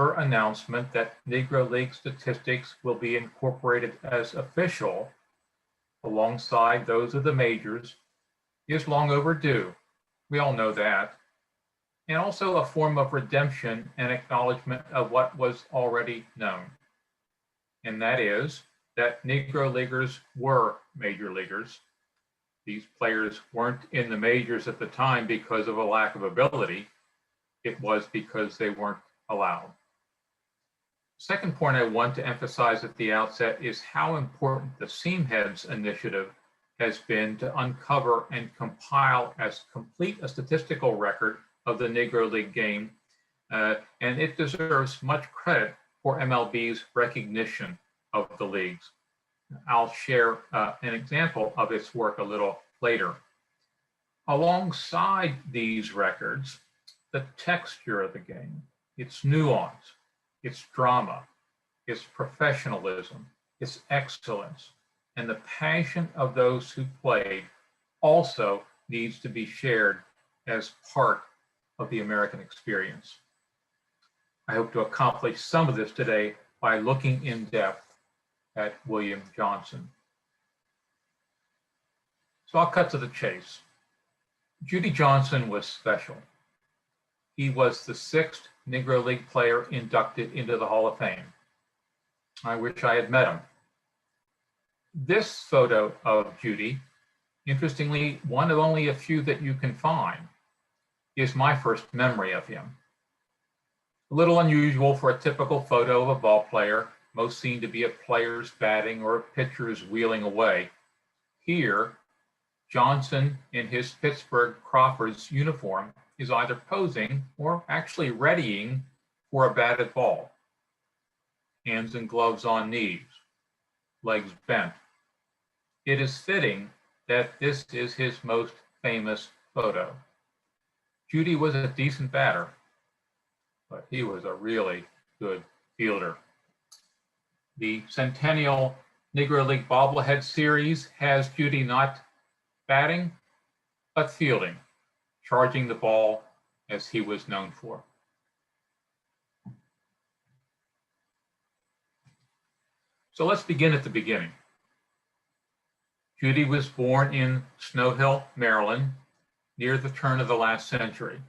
her announcement that Negro League statistics will be incorporated as official alongside those of the majors is long overdue. We all know that. And also a form of redemption and acknowledgement of what was already known. And that is that Negro Leaguers were major leaguers. These players weren't in the majors at the time because of a lack of ability. It was because they weren't allowed. Second point I want to emphasize at the outset is how important the Seamheads initiative has been to uncover and compile as complete a statistical record of the Negro League game, and it deserves much credit for MLB's recognition of the leagues. I'll share an example of its work a little later. Alongside these records, the texture of the game, its nuance, its drama, its professionalism, its excellence, and the passion of those who played also needs to be shared as part of the American experience. I hope to accomplish some of this today by looking in depth at William Johnson. So I'll cut to the chase. Judy Johnson was special. He was the 6th Negro League player inducted into the Hall of Fame. I wish I had met him. This photo of Judy, interestingly, one of only a few that you can find, is my first memory of him. A little unusual for a typical photo of a ball player, most seen to be of players batting or pitchers wheeling away. Here, Johnson in his Pittsburgh Crawfords uniform is either posing or actually readying for a batted ball. Hands and gloves on knees, legs bent. It is fitting that this is his most famous photo. Judy was a decent batter, but he was a really good fielder. The Centennial Negro League Bobblehead Series has Judy not batting, but fielding, charging the ball as he was known for. So let's begin at the beginning. Judy was born in Snow Hill, Maryland, near the turn of the last century.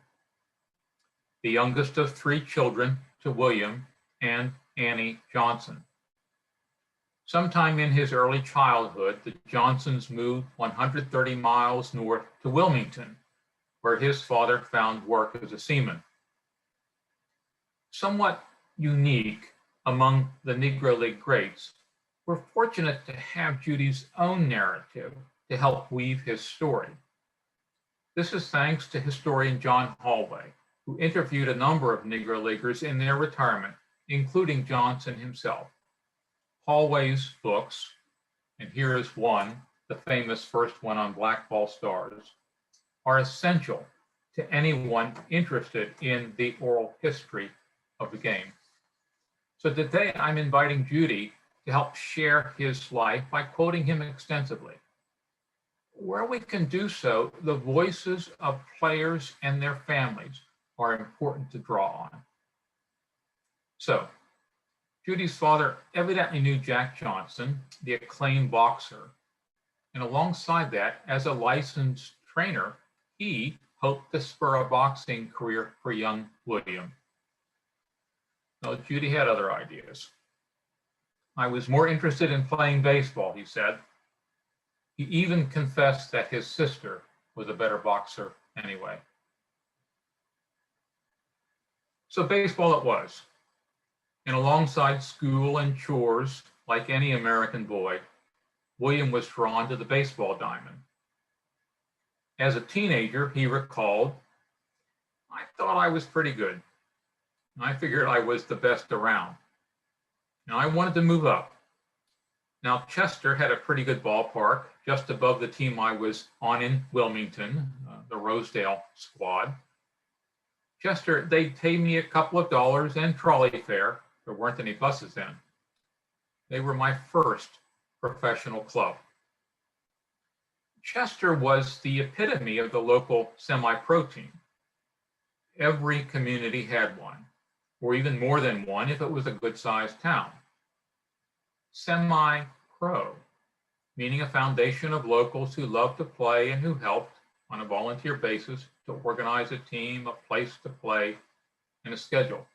The youngest of 3 children to William and Annie Johnson. Sometime in his early childhood, the Johnsons moved 130 miles north to Wilmington, where his father found work as a seaman. Somewhat unique among the Negro League greats, we're fortunate to have Judy's own narrative to help weave his story. This is thanks to historian John Hallway, who interviewed a number of Negro Leaguers in their retirement, including Johnson himself. Hallway's books, and here is one, the famous first one on Black Ball Stars, are essential to anyone interested in the oral history of the game. So today I'm inviting Judy to help share his life by quoting him extensively. Where we can do so, the voices of players and their families are important to draw on. So, Judy's father evidently knew Jack Johnson, the acclaimed boxer, and alongside that, as a licensed trainer, he hoped to spur a boxing career for young William. Well, Judy had other ideas. I was more interested in playing baseball, he said. He even confessed that his sister was a better boxer anyway. So baseball it was. And alongside school and chores, like any American boy, William was drawn to the baseball diamond. As a teenager, he recalled, I thought I was pretty good. I figured I was the best around. Now I wanted to move up. Now Chester had a pretty good ballpark just above the team I was on in Wilmington, the Rosedale squad. Chester, they'd pay me a couple of dollars and trolley fare. There weren't any buses then. They were my first professional club. Chester was the epitome of the local semi-pro team. Every community had one. or even more than one if it was a good-sized town. Semi-pro, meaning a foundation of locals who loved to play and who helped on a volunteer basis to organize a team, a place to play, and a schedule.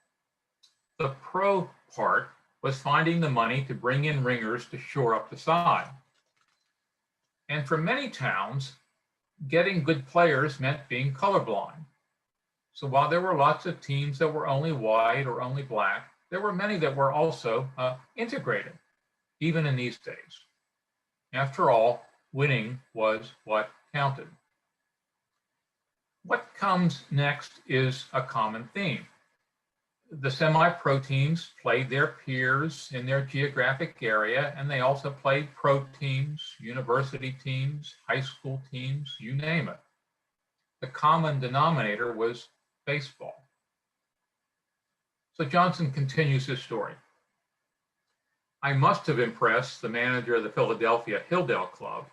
The pro part was finding the money to bring in ringers to shore up the side. And for many towns, getting good players meant being colorblind. So while there were lots of teams that were only white or only black, there were many that were also integrated, even in these days. After all, winning was what counted. What comes next is a common theme. The semi-pro teams played their peers in their geographic area, and they also played pro teams, university teams, high school teams, you name it. The common denominator was baseball. So Johnson continues his story. I must have impressed the manager of the Philadelphia Hilldale Club,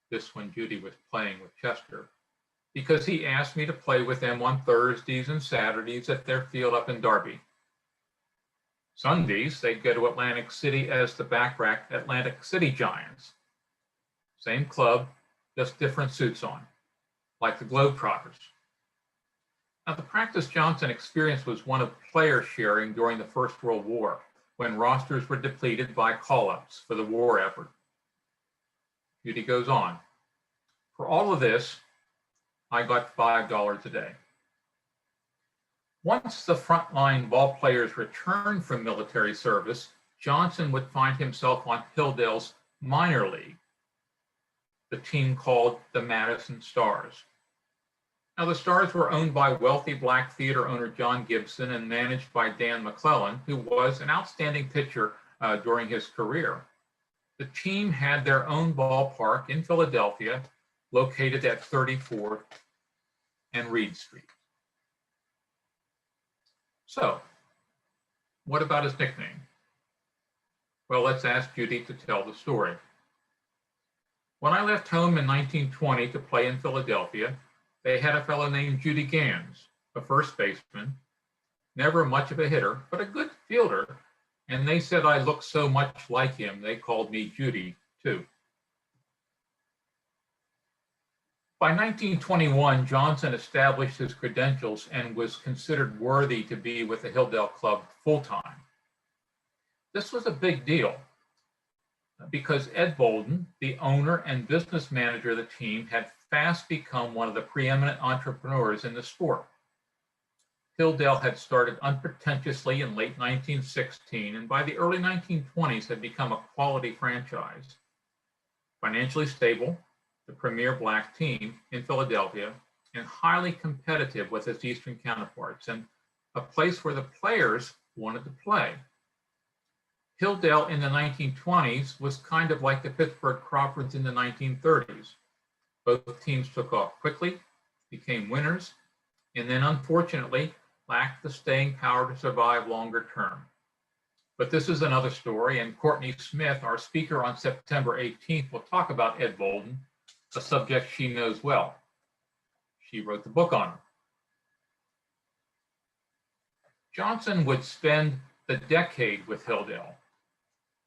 this when Judy was playing with Chester, because he asked me to play with them on Thursdays and Saturdays at their field up in Derby. Sundays, they'd go to Atlantic City as the back-rack Atlantic City Giants. Same club, just different suits on, like the Globetrotters. Now, the practice Johnson experienced was one of player sharing during the First World War, when rosters were depleted by call-ups for the war effort. Judy goes on. For all of this, I got $5 a day. Once the frontline ball players returned from military service, Johnson would find himself on Hilldale's minor league, the team called the Madison Stars. Now, the Stars were owned by wealthy black theater owner John Gibson and managed by Dan McClellan, who was an outstanding pitcher during his career. The team had their own ballpark in Philadelphia, located at 34th and Reed Street. So, what about his nickname? Well, let's ask Judy to tell the story. When I left home in 1920 to play in Philadelphia, they had a fellow named Judy Gans, a first baseman, never much of a hitter, but a good fielder, and they said I looked so much like him, they called me Judy, too. By 1921, Johnson established his credentials and was considered worthy to be with the Hilldale Club full-time. This was a big deal because Ed Bolden, the owner and business manager of the team, had fast become one of the preeminent entrepreneurs in the sport. Hilldale had started unpretentiously in late 1916, and by the early 1920s had become a quality franchise. Financially stable, the premier black team in Philadelphia, and highly competitive with its eastern counterparts, and a place where the players wanted to play. Hilldale in the 1920s was kind of like the Pittsburgh Crawfords in the 1930s. Both teams took off quickly, became winners, and then unfortunately lacked the staying power to survive longer term. But this is another story, and Courtney Smith, our speaker on September 18th, will talk about Ed Bolden, a subject she knows well. She wrote the book on him. Johnson would spend the decade with Hilldale,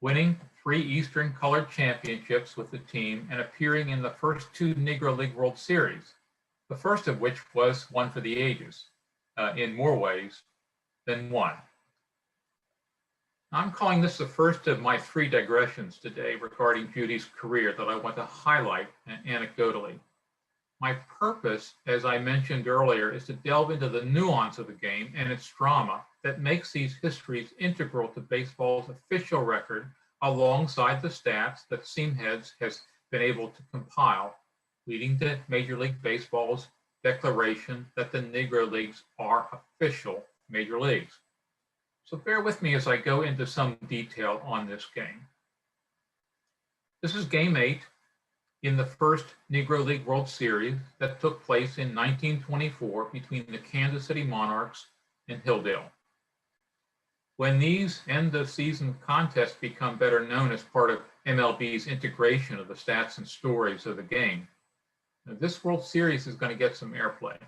winning 3 Eastern Colored Championships with the team and appearing in the first 2 Negro League World Series, the first of which was one for the ages, in more ways than one. I'm calling this the first of my 3 digressions today regarding Judy's career that I want to highlight anecdotally. My purpose, as I mentioned earlier, is to delve into the nuance of the game and its drama that makes these histories integral to baseball's official record alongside the stats that Seamheads has been able to compile, leading to Major League Baseball's declaration that the Negro Leagues are official major leagues. So bear with me as I go into some detail on this game. This is Game 8 in the first Negro League World Series that took place in 1924 between the Kansas City Monarchs and Hilldale. When these end-of-season contests become better known as part of MLB's integration of the stats and stories of the game, now this World Series is going to get some airplay.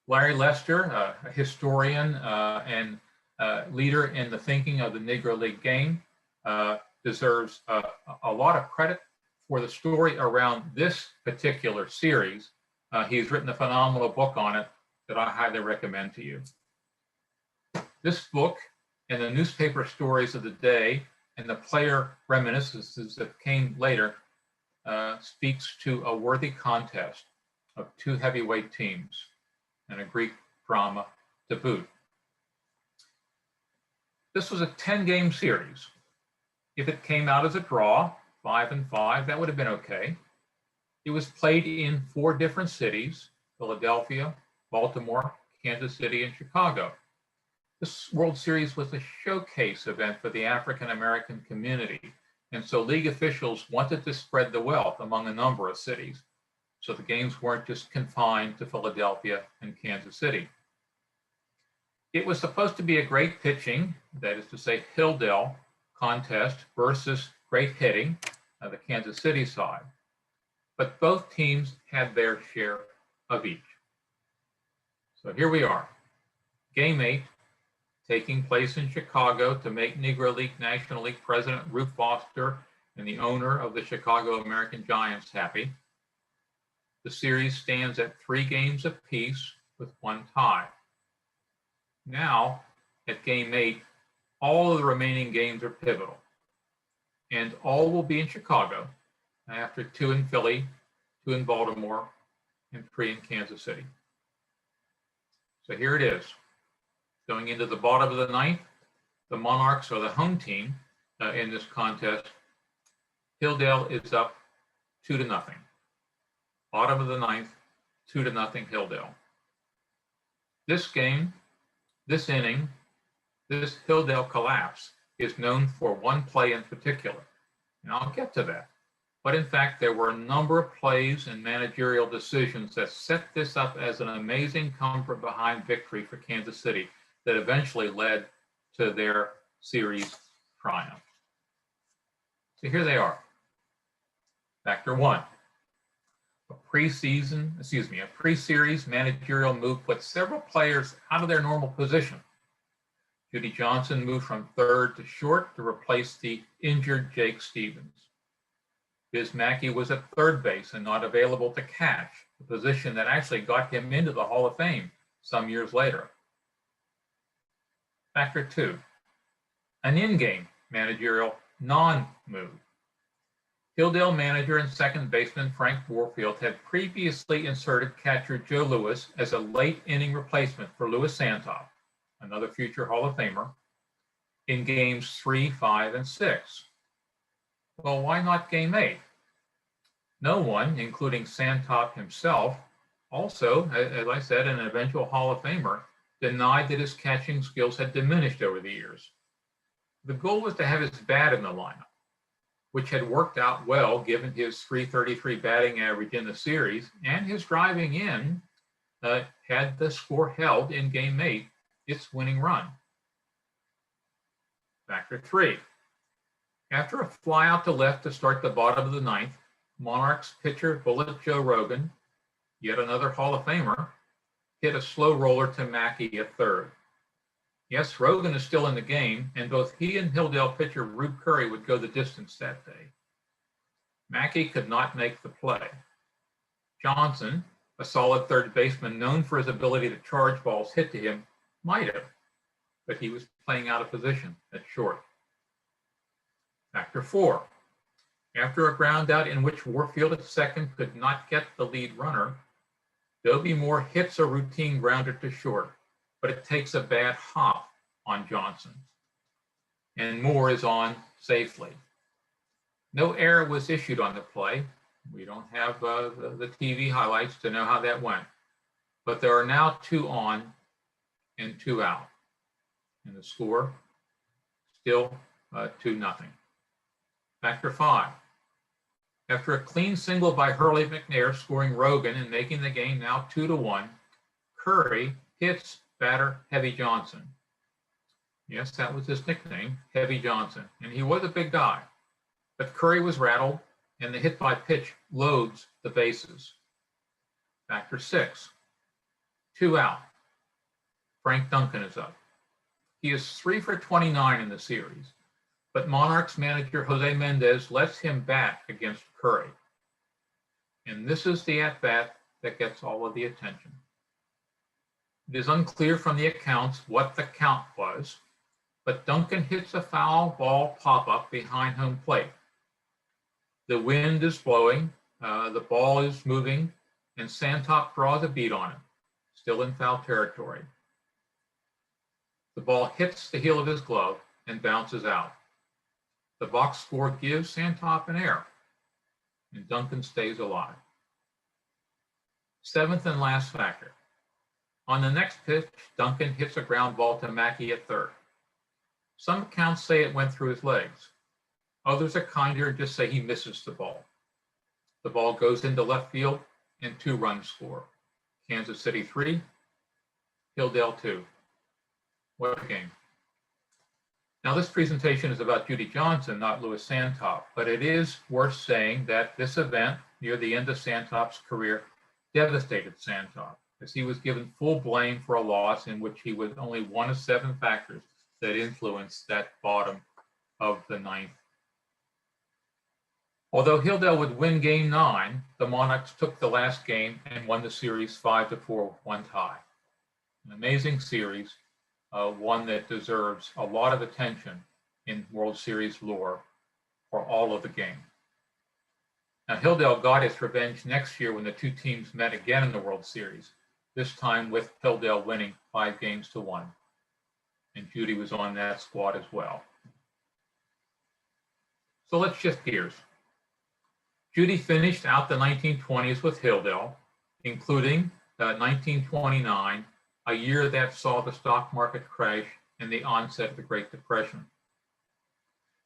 Larry Lester, a historian and leader in the thinking of the Negro League game, deserves a lot of credit for the story around this particular series. He's written a phenomenal book on it that I highly recommend to you. This book and the newspaper stories of the day and the player reminiscences that came later speaks to a worthy contest of two heavyweight teams and a Greek drama to boot. This was a 10-game series. If it came out as a draw, 5-5, that would have been okay. It was played in 4 different cities: Philadelphia, Baltimore, Kansas City, and Chicago. This World Series was a showcase event for the African American community, and so league officials wanted to spread the wealth among a number of cities, so the games weren't just confined to Philadelphia and Kansas City. It was supposed to be a great pitching, that is to say Hilldale contest versus great hitting, the Kansas City side. But both teams had their share of each. So here we are, Game 8, taking place in Chicago to make Negro League National League President Ruth Foster and the owner of the Chicago American Giants happy. The series stands at 3 games apiece with 1 tie. Now, at Game 8, all of the remaining games are pivotal, and all will be in Chicago after 2 in Philly, 2 in Baltimore, and 3 in Kansas City. So here it is. Going into the bottom of the 9th, the Monarchs are the home team in this contest. Hilldale is up 2-0. Bottom of the 9th, 2-0 Hilldale. This game, this inning, this Hilldale collapse is known for one play in particular, and I'll get to that. But in fact, there were a number of plays and managerial decisions that set this up as an amazing comfort behind victory for Kansas City that eventually led to their series triumph. So here they are. Factor 1. A pre-series managerial move put several players out of their normal position. Judy Johnson moved from third to short to replace the injured Jake Stevens. Biz Mackey was at third base and not available to catch, a position that actually got him into the Hall of Fame some years later. Factor 2, an in-game managerial non-move. Hilldale manager and second baseman Frank Warfield had previously inserted catcher Joe Lewis as a late inning replacement for Louis Santop, another future Hall of Famer, in games 3, 5, and 6. Well, why not Game 8? No one, including Santop himself, also, as I said, an eventual Hall of Famer, denied that his catching skills had diminished over the years. The goal was to have his bat in the lineup, which had worked out well given his .333 batting average in the series, and his driving in had the score held in Game 8, its winning run. Factor 3. After a fly out to left to start the bottom of the 9th, Monarchs pitcher Bullet Joe Rogan, yet another Hall of Famer, hit a slow roller to Mackey at third. Yes, Rogan is still in the game, and both he and Hilldale pitcher Rube Curry would go the distance that day. Mackey could not make the play. Johnson, a solid third baseman known for his ability to charge balls hit to him, might have, but he was playing out of position at short. Factor 4. After a ground out in which Warfield at second could not get the lead runner, Dobie Moore hits a routine grounder to short, but it takes a bad hop on Johnson, and Moore is on safely. No error was issued on the play. We don't have the TV highlights to know how that went, but there are now 2 on and 2 out, and the score still 2-0. Factor 5. After a clean single by Hurley McNair scoring Rogan and making the game now 2-1, Curry hits batter Heavy Johnson. Yes, that was his nickname, Heavy Johnson, and he was a big guy. But Curry was rattled, and the hit by pitch loads the bases. Factor 6. 2 out. Frank Duncan is up. He is 3 for 29 in the series, but Monarchs manager Jose Mendez lets him bat against Curry. And this is the at-bat that gets all of the attention. It is unclear from the accounts what the count was, but Duncan hits a foul ball pop-up behind home plate. The wind is blowing, the ball is moving, and Santop draws a beat on it, still in foul territory. The ball hits the heel of his glove and bounces out. The box score gives Santop an error, and Duncan stays alive. Seventh and last factor. On the next pitch, Duncan hits a ground ball to Mackey at third. Some accounts say it went through his legs. Others are kinder and just say he misses the ball. The ball goes into left field and 2 runs score. Kansas City 3, Hilldale 2. What a game. Now this presentation is about Judy Johnson, not Louis Santop, but it is worth saying that this event near the end of Santop's career devastated Santop, as he was given full blame for a loss in which he was only one of 7 factors that influenced that bottom of the 9th. Although Hilldale would win Game 9, the Monarchs took the last game and won the series 5-4, one tie. An amazing series, one that deserves a lot of attention in World Series lore for all of the game. Now, Hilldale got its revenge next year when the 2 teams met again in the World Series, this time with Hilldale winning 5-1. And Judy was on that squad as well. So let's shift gears. Judy finished out the 1920s with Hilldale, including 1929, a year that saw the stock market crash and the onset of the Great Depression.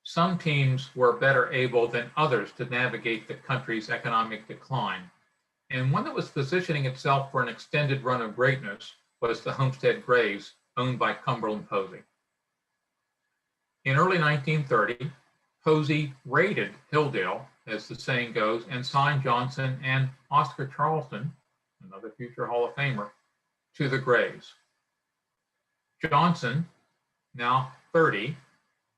Some teams were better able than others to navigate the country's economic decline, and one that was positioning itself for an extended run of greatness was the Homestead Grays, owned by Cumberland Posey. In early 1930, Posey raided Hilldale, as the saying goes, and signed Johnson and Oscar Charleston, another future Hall of Famer, to the Grays. Johnson, now 30,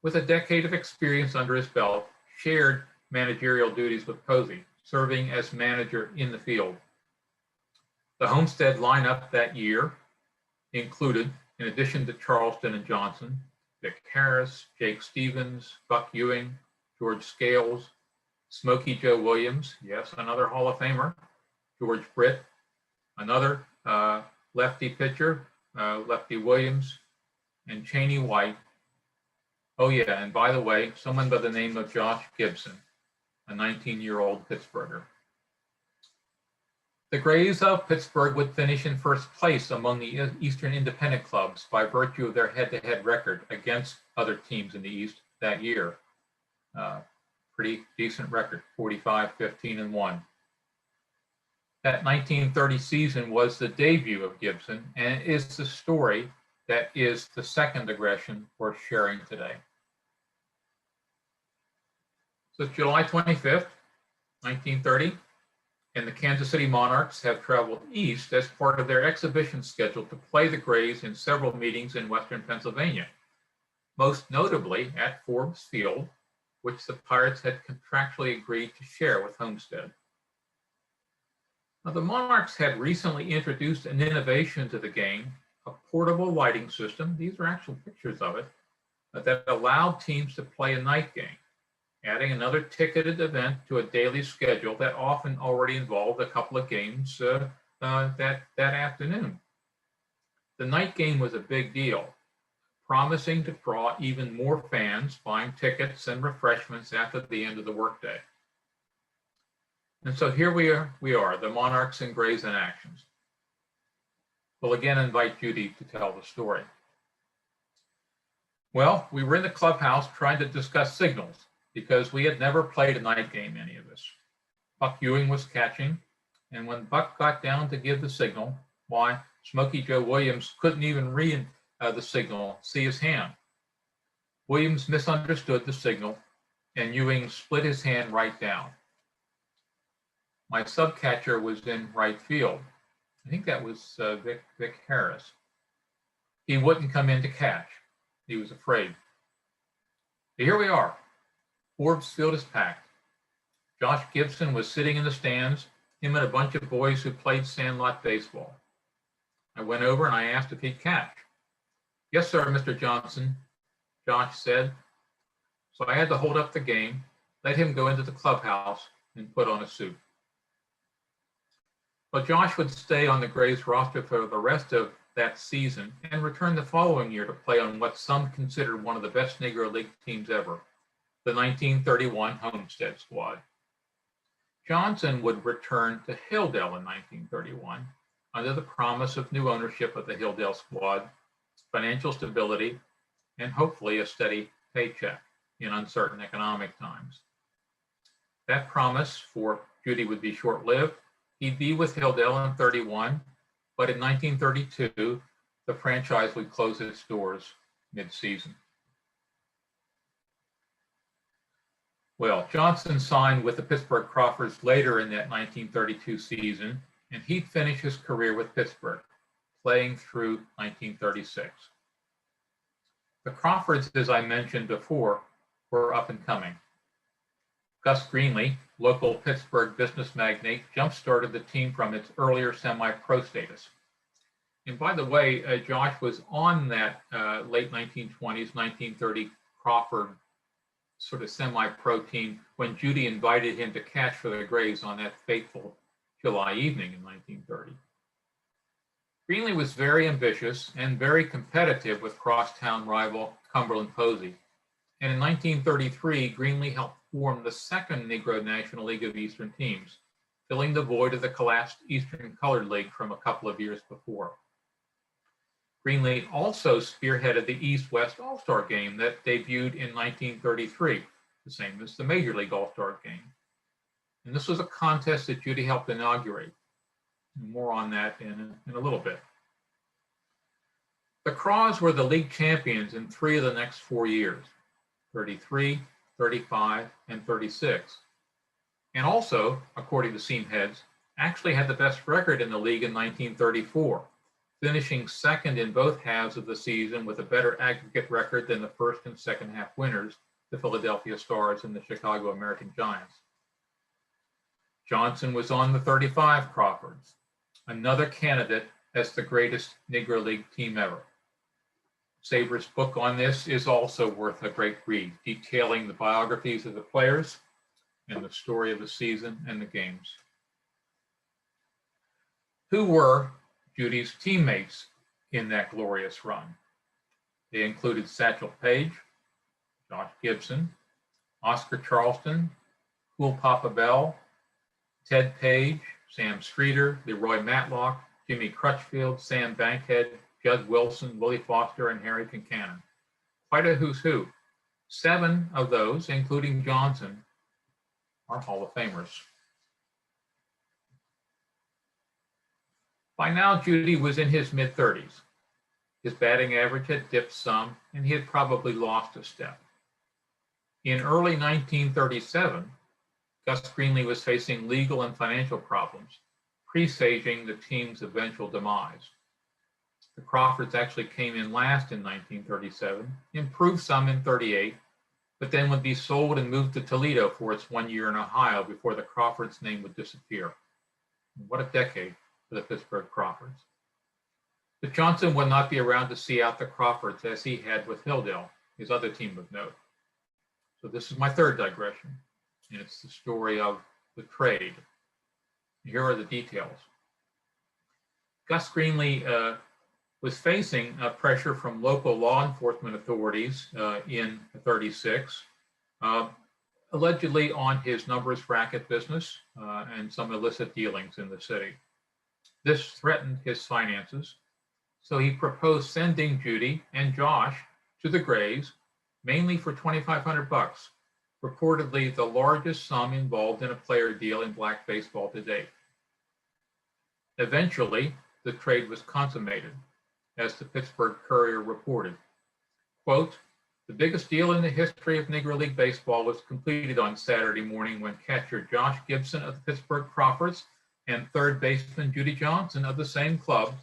with a decade of experience under his belt, shared managerial duties with Posey, serving as manager in the field. The Homestead lineup that year included, in addition to Charleston and Johnson, Vic Harris, Jake Stevens, Buck Ewing, George Scales, Smokey Joe Williams, yes, another Hall of Famer, George Britt, another lefty pitcher, Lefty Williams, and Cheney White. Oh yeah, and by the way, someone by the name of Josh Gibson, a 19-year-old Pittsburgher. The Grays of Pittsburgh would finish in first place among the Eastern independent clubs by virtue of their head-to-head record against other teams in the East that year. Pretty decent record, 45-15-1. That 1930 season was the debut of Gibson, and it is the story that is the second aggression worth sharing today. So it's July 25th, 1930, and the Kansas City Monarchs have traveled east as part of their exhibition schedule to play the Grays in several meetings in Western Pennsylvania, most notably at Forbes Field, which the Pirates had contractually agreed to share with Homestead. Now, the Monarchs had recently introduced an innovation to the game, a portable lighting system, these are actual pictures of it, that allowed teams to play a night game, adding another ticketed event to a daily schedule that often already involved a couple of games that afternoon. The night game was a big deal, promising to draw even more fans buying tickets and refreshments after the end of the workday. And so here we are, the Monarchs and Grays in action. We'll again invite Judy to tell the story. Well, we were in the clubhouse trying to discuss signals because we had never played a night game, any of us. Buck Ewing was catching, and when Buck got down to give the signal, why, Smokey Joe Williams couldn't even read the signal, see his hand. Williams misunderstood the signal, and Ewing split his hand right down. My subcatcher was in right field, I think that was Vic Harris. He wouldn't come in to catch. He was afraid. But here we are. Forbes Field is packed. Josh Gibson was sitting in the stands, him and a bunch of boys who played sandlot baseball. I went over and I asked if he'd catch. Yes, sir, Mr. Johnson, Josh said. So I had to hold up the game, let him go into the clubhouse, and put on a suit. But Josh would stay on the Grays roster for the rest of that season and return the following year to play on what some considered one of the best Negro League teams ever, the 1931 Homestead squad. Johnson would return to Hilldale in 1931 under the promise of new ownership of the Hilldale squad, financial stability, and hopefully a steady paycheck in uncertain economic times. That promise for Judy would be short-lived. He'd be with Hilldale in 31, but in 1932, the franchise would close its doors mid-season. Well, Johnson signed with the Pittsburgh Crawfords later in that 1932 season, and he'd finish his career with Pittsburgh, playing through 1936. The Crawfords, as I mentioned before, were up and coming. Gus Greenlee, local Pittsburgh business magnate, jump-started the team from its earlier semi-pro status. And by the way, Josh was on that late 1920s, 1930 Crawford sort of semi-pro team when Judy invited him to catch for the Grays on that fateful July evening in 1930. Greenlee was very ambitious and very competitive with crosstown rival Cumberland Posey. And in 1933, Greenlee helped form the second Negro National League of Eastern teams, filling the void of the collapsed Eastern Colored League from a couple of years before. Greenlee also spearheaded the East-West All-Star game that debuted in 1933, the same as the Major League All-Star game. And this was a contest that Judy helped inaugurate. More on that in a little bit. The Craws were the league champions in 3 of the next 4 years, 33, 35, and 36. And also, according to Seam Heads, actually had the best record in the league in 1934, finishing second in both halves of the season with a better aggregate record than the first and second half winners, the Philadelphia Stars and the Chicago American Giants. Johnson was on the 35 Crawfords, another candidate as the greatest Negro League team ever. Saber's book on this is also worth a great read, detailing the biographies of the players and the story of the season and the games. Who were Judy's teammates in that glorious run? They included Satchel Paige, Josh Gibson, Oscar Charleston, Cool Papa Bell, Ted Page, Sam Streeter, Leroy Matlock, Jimmy Crutchfield, Sam Bankhead, Judd Wilson, Willie Foster, and Harry Concannon. Quite a who's who. 7 of those, including Johnson, are Hall of Famers. By now, Judy was in his mid-30s. His batting average had dipped some, and he had probably lost a step. In early 1937, Gus Greenlee was facing legal and financial problems, presaging the team's eventual demise. The Crawfords actually came in last in 1937, improved some in 38, but then would be sold and moved to Toledo for its 1 year in Ohio before the Crawfords' name would disappear. What a decade for the Pittsburgh Crawfords. But Johnson would not be around to see out the Crawfords as he had with Hilldale, his other team of note. So this is my third digression, and it's the story of the trade. Here are the details. Gus Greenlee was facing pressure from local law enforcement authorities in 36, allegedly on his numbers racket business and some illicit dealings in the city. This threatened his finances, so he proposed sending Judy and Josh to the Grays, mainly for $2,500, reportedly the largest sum involved in a player deal in black baseball to date. Eventually, the trade was consummated, as the Pittsburgh Courier reported. Quote, "The biggest deal in the history of Negro League baseball was completed on Saturday morning when catcher Josh Gibson of the Pittsburgh Crawfords and third baseman Judy Johnson of the same club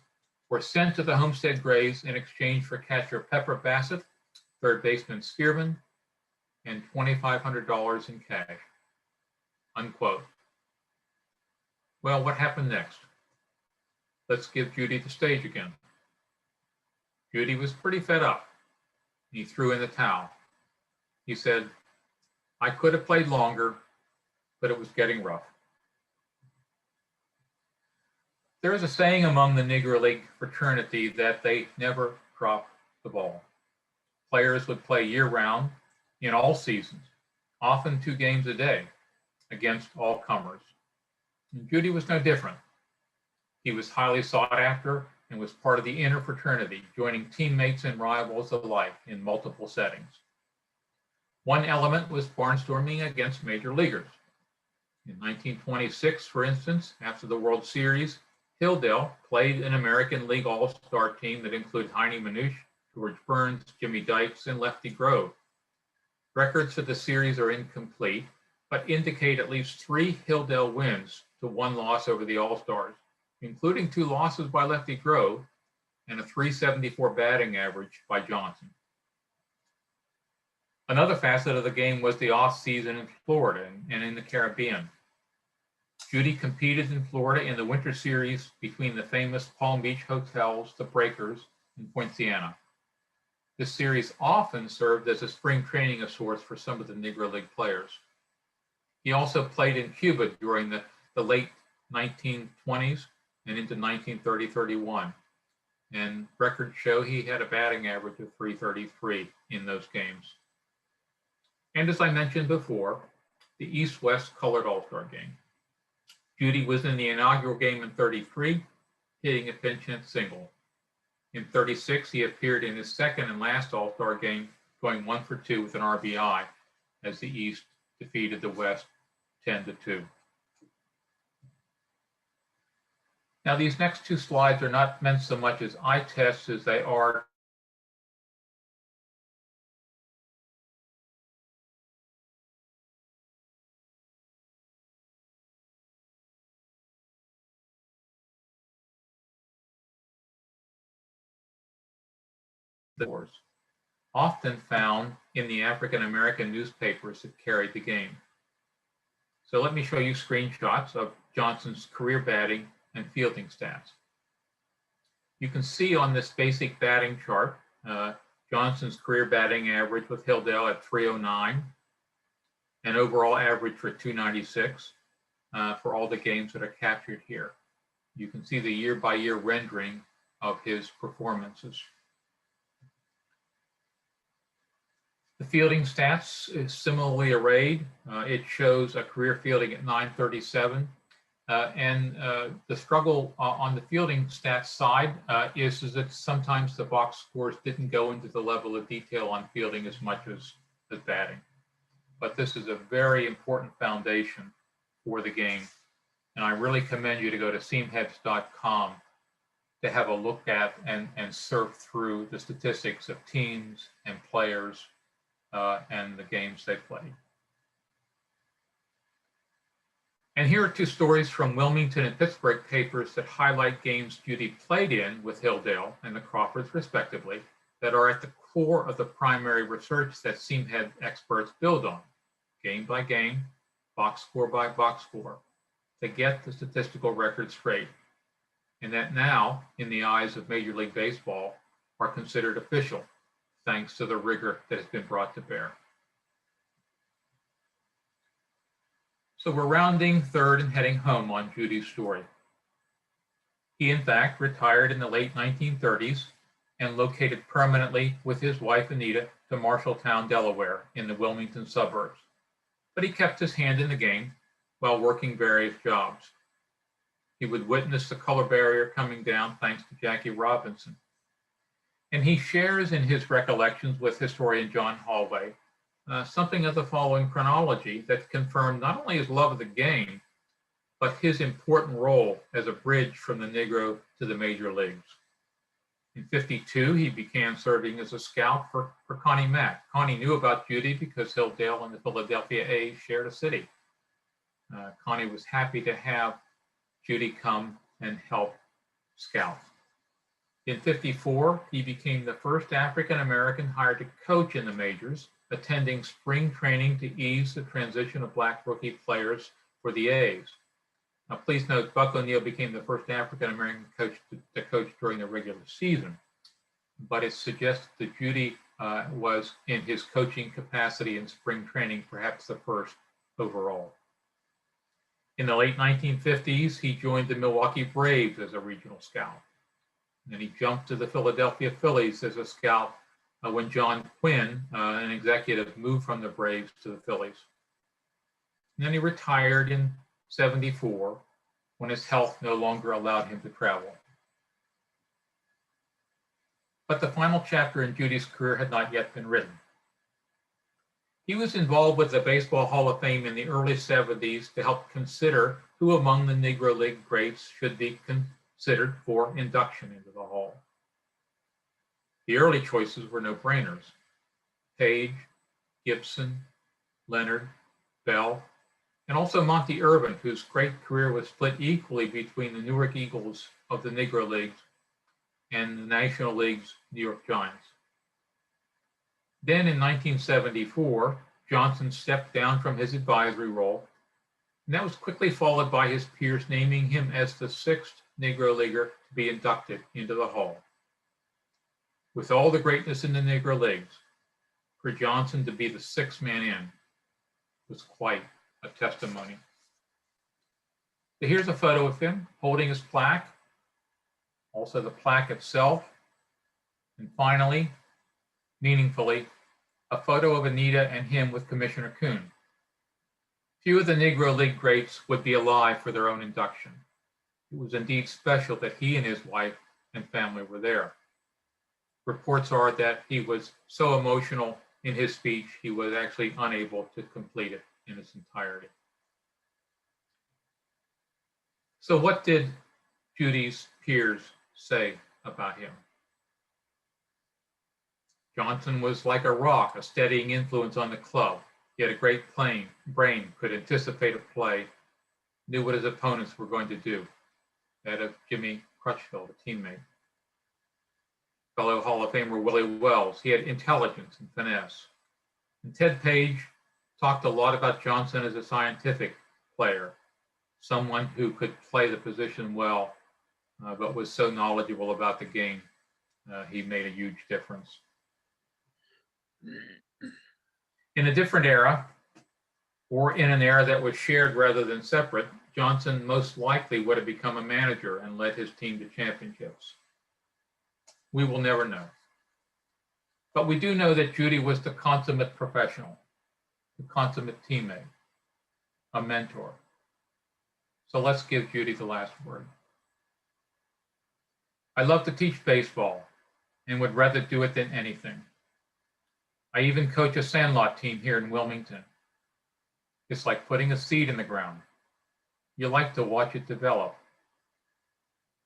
were sent to the Homestead Grays in exchange for catcher Pepper Bassett, third baseman Spearman, and $2,500 in cash. Unquote. Well, what happened next? Let's give Judy the stage again. Judy was pretty fed up. He threw in the towel. He said, "I could have played longer, but it was getting rough." There is a saying among the Negro League fraternity that they never drop the ball. Players would play year-round in all seasons, often 2 games a day, against all comers. And Judy was no different. He was highly sought after and was part of the inner fraternity, joining teammates and rivals alike in multiple settings. One element was barnstorming against major leaguers. In 1926, for instance, after the World Series, Hilldale played an American League All-Star team that included Heine Manush, George Burns, Jimmy Dykes, and Lefty Grove. Records for the series are incomplete, but indicate at least 3 Hilldale wins to 1 loss over the All-Stars, including 2 losses by Lefty Grove and a .374 batting average by Johnson. Another facet of the game was the off-season in Florida and in the Caribbean. Judy competed in Florida in the Winter Series between the famous Palm Beach Hotels, the Breakers, and Poinciana. This series often served as a spring training source for some of the Negro League players. He also played in Cuba during the late 1920s and into 1930-31. And records show he had a batting average of .333 in those games. And as I mentioned before, the East-West Colored All-Star Game. Judy was in the inaugural game in 33, hitting a pinch hit single. In 36, he appeared in his second and last All-Star game, going 1 for 2 with an RBI as the East defeated the West 10-2. Now, these next 2 slides are not meant so much as eye tests as they are the scores, often found in the African-American newspapers that carried the game. So let me show you screenshots of Johnson's career batting and fielding stats. You can see on this basic batting chart, Johnson's career batting average with Hilldale at .309, and overall average for .296 for all the games that are captured here. You can see the year-by-year rendering of his performances. The fielding stats is similarly arrayed. It shows a career fielding at .937. The struggle on the fielding stats side is that sometimes the box scores didn't go into the level of detail on fielding as much as batting. But this is a very important foundation for the game. And I really commend you to go to seamheads.com to have a look at and surf through the statistics of teams and players and the games they played. And here are 2 stories from Wilmington and Pittsburgh papers that highlight games Judy played in with Hilldale and the Crawfords respectively that are at the core of the primary research that Seamhead experts build on, game by game, box score by box score, to get the statistical record straight, and that now, in the eyes of Major League Baseball, are considered official, thanks to the rigor that has been brought to bear. So we're rounding third and heading home on Judy's story. He, in fact, retired in the late 1930s and located permanently with his wife, Anita, to Marshalltown, Delaware, in the Wilmington suburbs. But he kept his hand in the game while working various jobs. He would witness the color barrier coming down thanks to Jackie Robinson. And he shares in his recollections with historian John Hallway something of the following chronology that confirmed not only his love of the game, but his important role as a bridge from the Negro to the major leagues. In '52, he began serving as a scout for Connie Mack. Connie knew about Judy because Hilldale and the Philadelphia A's shared a city. Connie was happy to have Judy come and help scout. In '54, he became the first African-American hired to coach in the majors, attending spring training to ease the transition of black rookie players for the A's. Now, please note, Buck O'Neil became the first African-American coach to coach during the regular season, but it suggests that Judy was, in his coaching capacity in spring training, perhaps the first overall. In the late 1950s, he joined the Milwaukee Braves as a regional scout. And then he jumped to the Philadelphia Phillies as a scout when John Quinn, an executive, moved from the Braves to the Phillies. And then he retired in '74 when his health no longer allowed him to travel. But the final chapter in Judy's career had not yet been written. He was involved with the Baseball Hall of Fame in the early '70s to help consider who among the Negro League greats should be considered for induction into the Hall. The early choices were no-brainers: Page, Gibson, Leonard, Bell, and also Monty Irvin, whose great career was split equally between the Newark Eagles of the Negro Leagues and the National League's New York Giants. Then in 1974, Johnson stepped down from his advisory role, and that was quickly followed by his peers naming him as the sixth Negro Leaguer to be inducted into the Hall. With all the greatness in the Negro Leagues, for Johnson to be the sixth man in was quite a testimony. So here's a photo of him holding his plaque, also the plaque itself, and finally, meaningfully, a photo of Anita and him with Commissioner Kuhn. Few of the Negro League greats would be alive for their own induction. It was indeed special that he and his wife and family were there. Reports are that he was so emotional in his speech, he was actually unable to complete it in its entirety. So what did Judy's peers say about him? Johnson was like a rock, a steadying influence on the club. He had a great brain, could anticipate a play, knew what his opponents were going to do. That of Jimmy Crutchfield, a teammate. Fellow Hall of Famer Willie Wells, he had intelligence and finesse. And Ted Page talked a lot about Johnson as a scientific player, someone who could play the position well, but was so knowledgeable about the game, he made a huge difference. In a different era, or in an era that was shared rather than separate, Johnson most likely would have become a manager and led his team to championships. We will never know. But we do know that Judy was the consummate professional, the consummate teammate, a mentor. So let's give Judy the last word. I love to teach baseball and would rather do it than anything. I even coach a sandlot team here in Wilmington. It's like putting a seed in the ground. You like to watch it develop.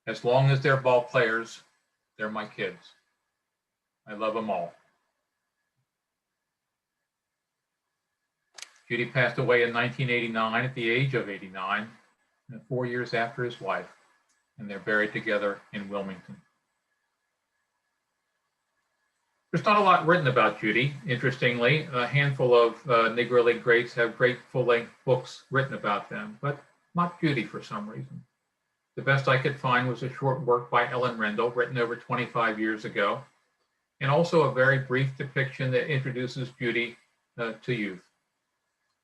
As long as they're ball players, they're my kids. I love them all. Judy passed away in 1989 at the age of 89, 4 years after his wife, and they're buried together in Wilmington. There's not a lot written about Judy. Interestingly, a handful of Negro League greats have great full-length books written about them, but not Judy for some reason. The best I could find was a short work by Ellen Rendell, written over 25 years ago, and also a very brief depiction that introduces Judy to youth.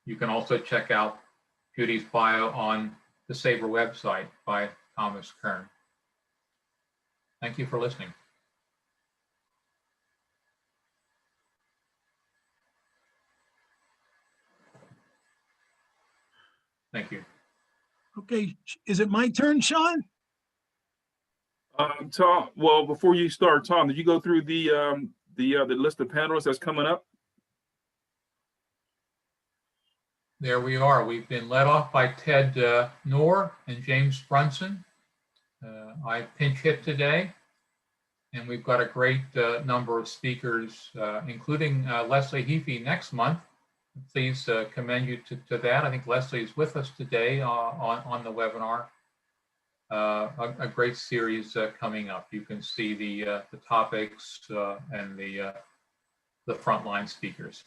You can also check out Judy's bio on the SABR website by Thomas Kern. Thank you for listening. Thank you. Okay, is it my turn, Sean? Tom, well, before you start, Tom, did you go through the list of panelists that's coming up? There we are. We've been led off by Ted Knorr and James Brunson. I pinch hit today, and we've got a great number of speakers, including Leslie Heafy next month. Please commend you to that. I think Leslie is with us today on the webinar. a great series coming up. You can see the topics and the frontline speakers.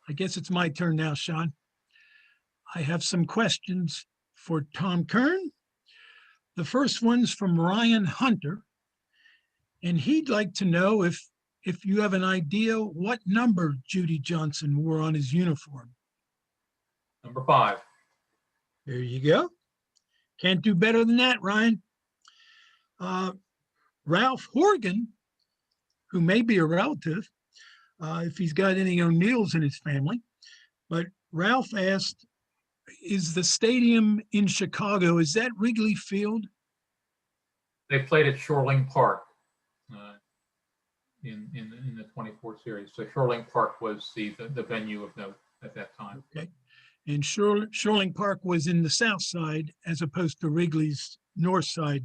I guess it's my turn now, Sean. I have some questions for Tom Kern. The first one's from Ryan Hunter, and he'd like to know if you have an idea what number Judy Johnson wore on his uniform. Number 5. There you go. Can't do better than that, Ryan. Ralph Horgan, who may be a relative, if he's got any O'Neills in his family, but Ralph asked, is the stadium in Chicago, is that Wrigley Field? They played at Shoreline Park in the 24 series. So Shoreline Park was the venue of note at that time. Okay. And Shoreline Park was in the south side as opposed to Wrigley's north side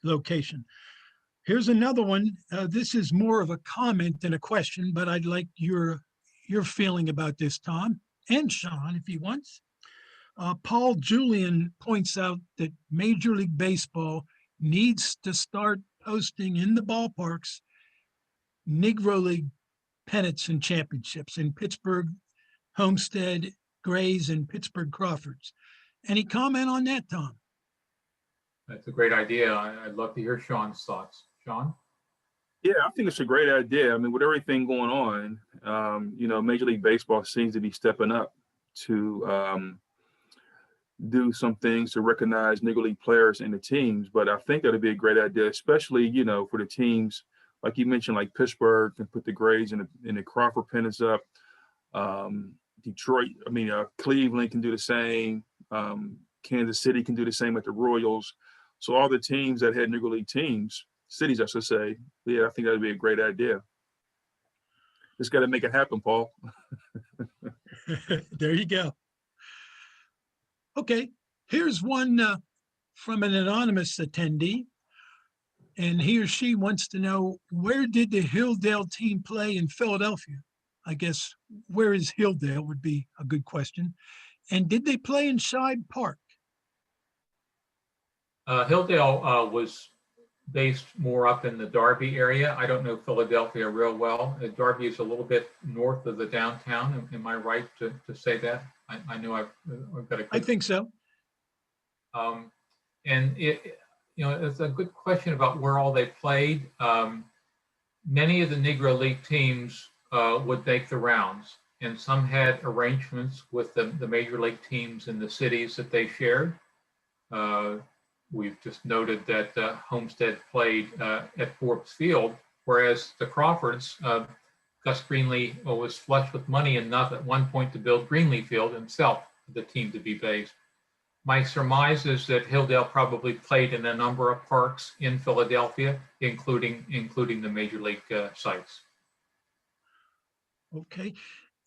location. Here's another one. This is more of a comment than a question, but I'd like your feeling about this, Tom, and Sean, if he wants. Paul Julian points out that Major League Baseball needs to start posting in the ballparks Negro League pennants and championships in Pittsburgh, Homestead, Grays, and Pittsburgh Crawfords. Any comment on that, Tom? That's a great idea. I'd love to hear Sean's thoughts. Sean? Yeah, I think it's a great idea. I mean, with everything going on, Major League Baseball seems to be stepping up to do some things to recognize Negro League players in the teams. But I think that'd be a great idea, especially, for the teams, like you mentioned, like Pittsburgh can put the Grays and the Crawford pennants up. Detroit, Cleveland can do the same. Kansas City can do the same at the Royals. So all the teams that had Negro League cities, I should say, yeah, I think that'd be a great idea. Just got to make it happen, Paul. There you go. Okay, here's one from an anonymous attendee, and he or she wants to know, where did the Hilldale team play in Philadelphia? I guess, where is Hilldale would be a good question. And did they play in Shibe Park? Hilldale was based more up in the Darby area. I don't know Philadelphia real well. Darby is a little bit north of the downtown. Am I right to say that? I know I've got a good... I think so. And it's a good question about where all they played. Many of the Negro League teams would make the rounds, and some had arrangements with the Major League teams in the cities that they shared. We've just noted that Homestead played at Forbes Field, whereas the Crawfords, Gus Greenlee was flush with money enough at one point to build Greenlee Field himself for the team to be based. My surmise is that Hilldale probably played in a number of parks in Philadelphia, including the Major League sites. Okay.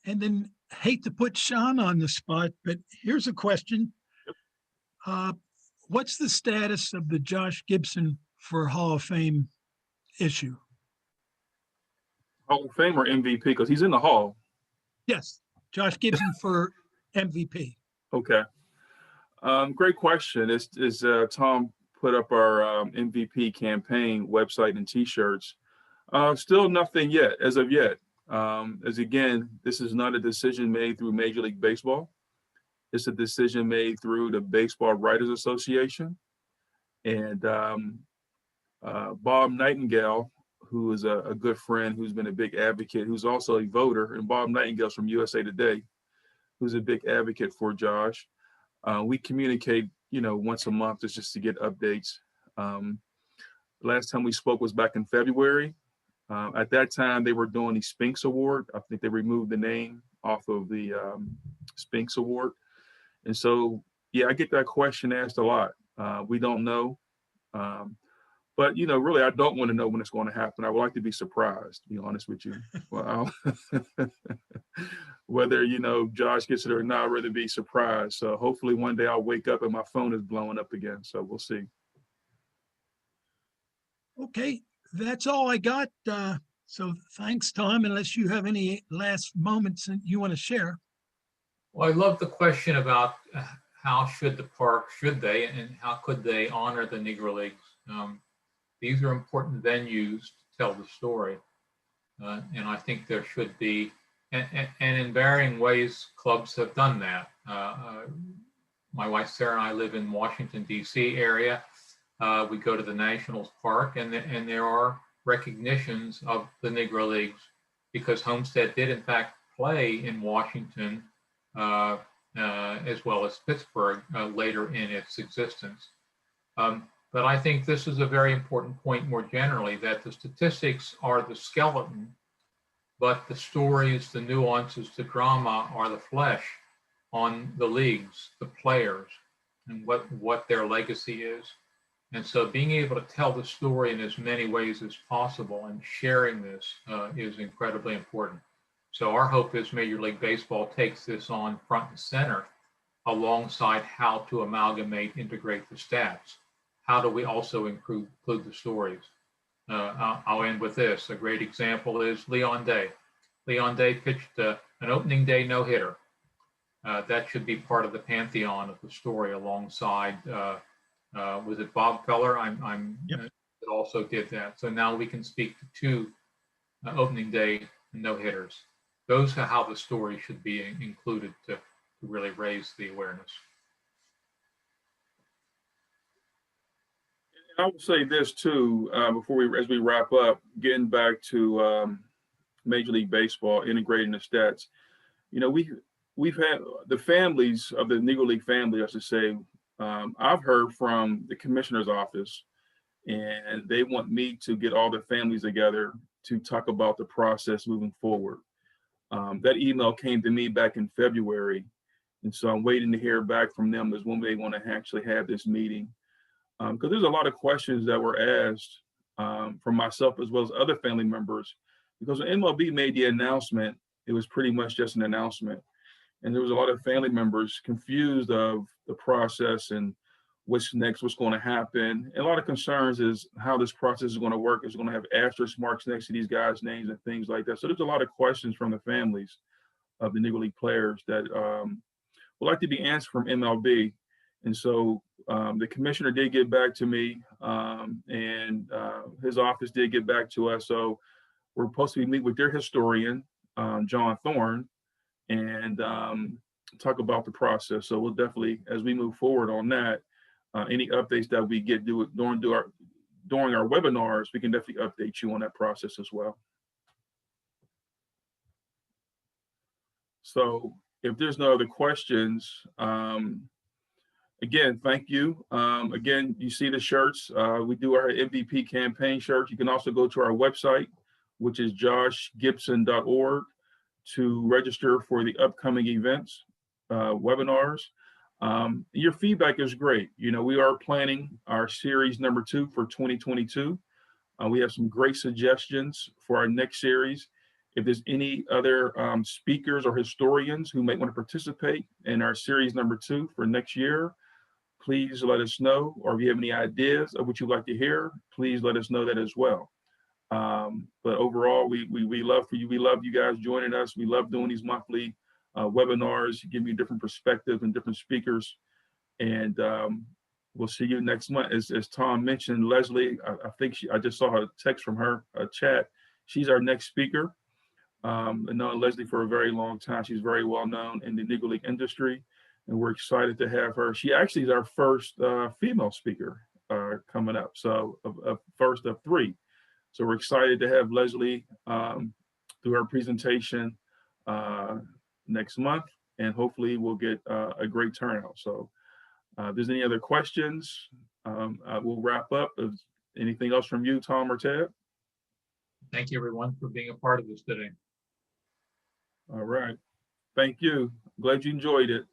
And then, hate to put Sean on the spot, but here's a question. What's the status of the Josh Gibson for Hall of Fame issue? Hall of Fame or MVP? Because he's in the Hall. Yes, Josh Gibson for MVP. Okay. Great question. Is Tom put up our MVP campaign website and T-shirts? Still nothing yet, as of yet. As again, this is not a decision made through Major League Baseball. It's a decision made through the Baseball Writers Association. And Bob Nightingale, who is a good friend, who's been a big advocate, who's also a voter, and Bob Nightingale's from USA Today, who's a big advocate for Josh. We communicate, once a month just to get updates. Last time we spoke was back in February. At that time, they were doing the Spinks Award. I think they removed the name off of the Spinks Award. And so, yeah, I get that question asked a lot. We don't know. But, really, I don't want to know when it's going to happen. I would like to be surprised, to be honest with you. Well, whether, Josh gets it or not, I'd rather be surprised. So hopefully one day I'll wake up and my phone is blowing up again. So we'll see. Okay, that's all I got. So thanks, Tom, unless you have any last moments that you want to share. Well, I love the question about how should the park, should they, and how could they honor the Negro Leagues? These are important venues to tell the story. And I think there should be, and in varying ways, clubs have done that. My wife Sarah and I live in Washington, D.C. area. We go to the Nationals Park, and there are recognitions of the Negro Leagues because Homestead did, in fact, play in Washington as well as Pittsburgh later in its existence. But I think this is a very important point more generally, that the statistics are the skeleton, but the stories, the nuances, the drama are the flesh on the leagues, the players, and what their legacy is. And so being able to tell the story in as many ways as possible and sharing this is incredibly important. So our hope is Major League Baseball takes this on front and center alongside how to amalgamate, integrate the stats. How do we also include the stories? I'll end with this. A great example is Leon Day. Leon Day pitched an opening day no-hitter. That should be part of the pantheon of the story alongside, was it Bob Feller? Yep. That also did that. So now we can speak to two opening day no-hitters. Those are how the story should be included to really raise the awareness. I would say this too, as we wrap up, getting back to Major League Baseball, integrating the stats. You know, we've had the families of the Negro League family, I should say. I've heard from the commissioner's office, and they want me to get all the families together to talk about the process moving forward. That email came to me back in February, and so I'm waiting to hear back from them as when they want to actually have this meeting. Because there's a lot of questions that were asked from myself as well as other family members. Because when MLB made the announcement, it was pretty much just an announcement. And there was a lot of family members confused of the process and what's next, what's going to happen. And a lot of concerns is how this process is going to work. It's going to have asterisk marks next to these guys' names and things like that. So there's a lot of questions from the families of the Negro League players that would like to be answered from MLB. And so the commissioner did get back to me, and his office did get back to us. So we're supposed to meet with their historian, John Thorne, and talk about the process. So we'll definitely, as we move forward on that, any updates that we get during our webinars, we can definitely update you on that process as well. So if there's no other questions, again, thank you. Again, you see the shirts. We do our MVP campaign shirts. You can also go to our website, which is joshgibson.org, to register for the upcoming events, webinars. Your feedback is great. You know, we are planning our series number 2 for 2022. We have some great suggestions for our next series. If there's any other speakers or historians who might want to participate in our series number 2 for next year, please let us know. Or if you have any ideas of what you'd like to hear, please let us know that as well. But overall, we love for you. We love you guys joining us. We love doing these monthly webinars, give you different perspectives and different speakers. And we'll see you next month. As Tom mentioned, Leslie, I think I just saw a text from her, a chat. She's our next speaker. I've known Leslie for a very long time. She's very well known in the Negro League industry, and we're excited to have her. She actually is our first female speaker coming up, so first of 3. So we're excited to have Leslie do her presentation next month, and hopefully we'll get a great turnout. So if there's any other questions, we'll wrap up. If anything else from you, Tom or Ted? Thank you, everyone, for being a part of this today. All right. Thank you. Glad you enjoyed it.